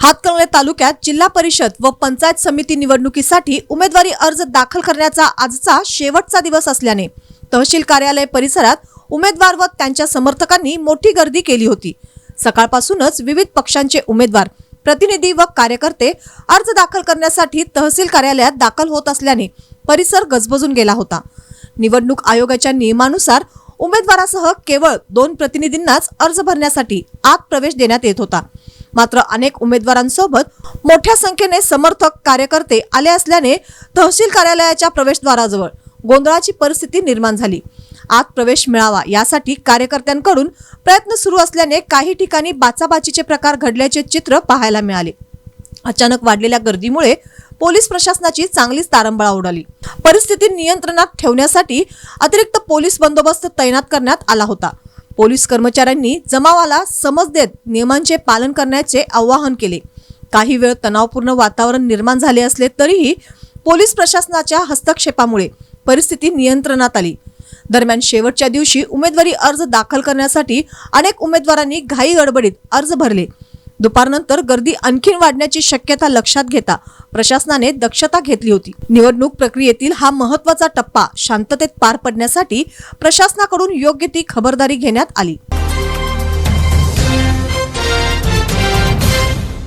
हातकणंगले तालुक्यात जिल्हा परिषद व पंचायत समिती निवडणुकीसाठी उमेदवारी अर्ज दाखल करण्याचा आजचा शेवटचा दिवस असल्याने तहसील कार्यालय परिसरात उमेदवार व त्यांच्या समर्थकांनी मोठी गर्दी केली होती। सकाळपासूनच विविध पक्षांचे उमेदवार, प्रतिनिधी व कार्यकर्ते अर्ज दाखल करण्यासाठी तहसील कार्यालयात दाखल होत असल्याने परिसर गजबजून गेला होता। निवडणूक आयोगाच्या नियमानुसार उमेदवारासह केवळ 2 प्रतिनिधींनाच अर्ज भरण्यासाठी आत प्रवेश देण्यात येत होता। मात्र अनेक उमेदवारांसोबत मोठ्या संख्येने समर्थक कार्यकर्ते आले असल्याने तहसील कार्यालयाच्या प्रवेशद्वाराजवळ गोंधळाची परिस्थिती निर्माण झाली। आत प्रवेश मिळावा यासाठी कार्यकर्त्यांकडून प्रयत्न सुरू असल्याने काही ठिकाणी बाचाबाचीचे प्रकार घडल्याचे चित्र पाहायला मिळाले। अचानक वाढलेल्या गर्दीमुळे पोलीस प्रशासनाची चांगलीच तारंबळा उडाली। परिस्थिती नियंत्रणात ठेवण्यासाठी अतिरिक्त पोलीस बंदोबस्त तैनात करण्यात आला होता। पोलीस कर्मचाऱ्यांनी जमावाला समज देत नियमांचे पालन करण्याचे आवाहन केले। काही वेळ तणावपूर्ण वातावरण निर्माण झाले असले तरीही पोलीस प्रशासनाच्या हस्तक्षेपामुळे परिस्थिती नियंत्रणात आली। दरम्यान शेवटच्या दिवशी उमेदवारी अर्ज दाखल करण्यासाठी अनेक उमेदवारांनी घाई गडबडीत अर्ज भरले। दुपारनंतर गर्दी आणखी वाढण्याची शक्यता लक्षात घेता प्रशासनाने दक्षता घेतली होती। निवडणूक प्रक्रियेतील हा महत्त्वाचा टप्पा शांततेत पार पडण्यासाठी प्रशासनाकडून योग्य ती खबरदारी घेण्यात आली।